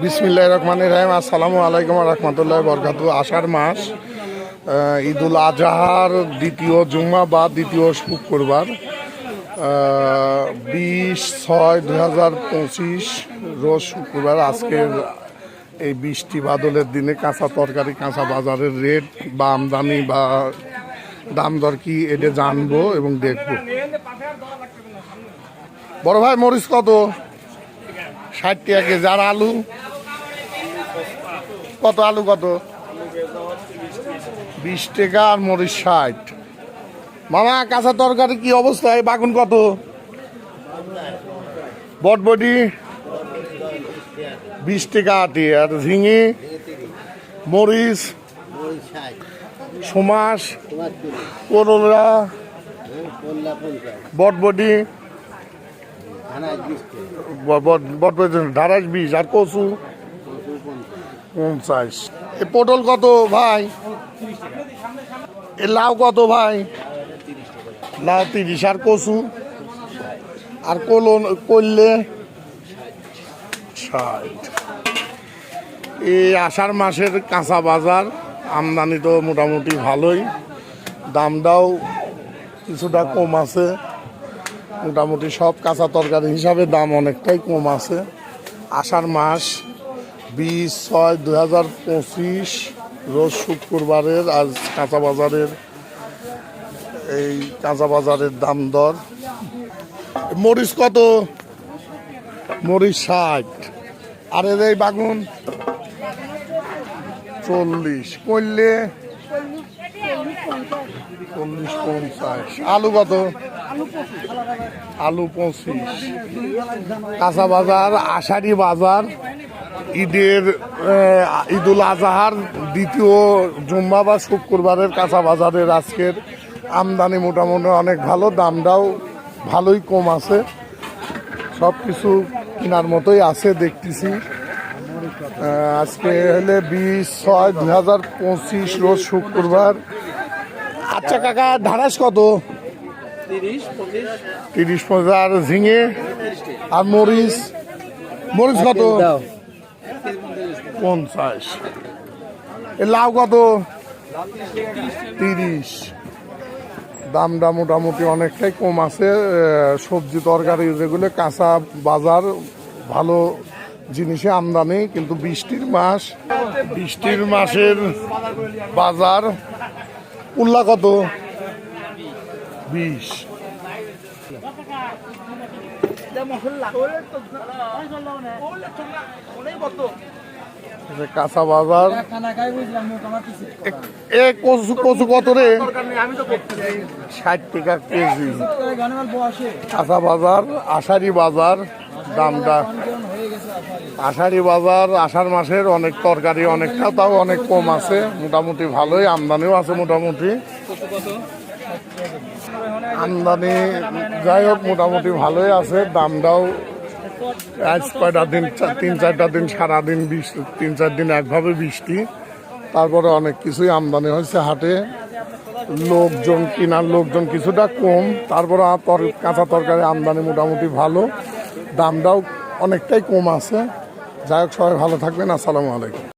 বিসমিল্লাহির রহমানির রহিম। আসসালামু আলাইকুম ওয়া রাহমাতুল্লাহি ওয়া বারাকাতুহু। আষাঢ় মাস, ঈদুল আজহার দ্বিতীয় জুম্মা বা দ্বিতীয় শুক্রবার, 20/6/2025 রোজ শুক্রবার। আজকের এই বৃষ্টি বাদলের দিনে কাঁচা তরকারি, কাঁচা বাজারের রেট বা আমদানি বা দাম দর কি এটা জানবো এবং দেখবো। বড় ভাই, মরিচ কত? 60 টাকা কেজি। আর আলু কত? আলু কত? 20 টাকা। আর মরিচ 60। মামা, কাঁচা তরকারি কি অবস্থা? এই বাগুন কত? বটবটি 20 টাকা আটি। আর ঝিঙে, মরিচ, সমাস, করলা, বটবটি ঢাড়াইশ 20। আর কচু 50। এ পটল কত ভাই? এ লাউ কত ভাই? লাউ 30। আর কচু আর করলে 60। এই আষাঢ় মাসের কাঁচা বাজার, আমদানি তো মোটামুটি ভালোই, দামটাও কিছুটা কম আছে। মোটামুটি সব কাঁচা তরকারি হিসাবে দাম অনেকটাই কম আছে। আষাঢ় মাস 20/6/2025 রোজ শুক্রবারের আজ কাঁচা বাজারের এই কাঁচা বাজারের দাম দর। মরিচ কত? মরিচ 60। আর এই বাগুন 40। করলে 40-50। আলু কত? আলু 25। কাঁচা বাজার, আষাঢ়ি বাজার, ঈদুল আজহার দ্বিতীয় জুম্মা বা শুক্রবারের কাঁচা বাজারের আজকের আমদানি মোটামুটি অনেক ভালো, দামটাও ভালোই কম আছে। সব কিছু কেনার মতোই আছে দেখতেছি। আজকে হলে 20/6/2025 রোজ শুক্রবার। আচ্ছা কাকা, ঢাড়াস কত? 30-50। আর ঝিঙে আর মরিচ কত? 50। এ লাউ কত? 30। দামটা মোটামুটি অনেকটাই কম আছে। সবজি তরকারি যেগুলো কাঁচা বাজার, ভালো জিনিসে আমদানি, কিন্তু বৃষ্টির মাসের বাজার। উল্লা কত? 20। কাঁচা বাজার। কচু কত রে? 60 টাকা কেজি। কাঁচা বাজার, আষাঢ়ি বাজার, দামটা আষাঢ়ি বাজার আষাঢ় মাসের অনেক তরকারি অনেকটা, তাও অনেক কম আছে, মোটামুটি ভালোই আমদানিও আছে। মোটামুটি আমদানি যাই হোক মোটামুটি ভালোই আছে, দামটাও আজ কয়টা দিন 3-4টা দিন সারাদিন 3-4 দিন একভাবে বৃষ্টি, তারপরে অনেক কিছুই আমদানি হয়েছে হাটে। লোকজন কেনার লোকজন কিছুটা কম, তারপরে কাঁচা তরকারি আমদানি মোটামুটি ভালো, দামটাও অনেকটাই কম আছে। যাই হোক, সবাই ভালো থাকবেন। আসসালামু আলাইকুম।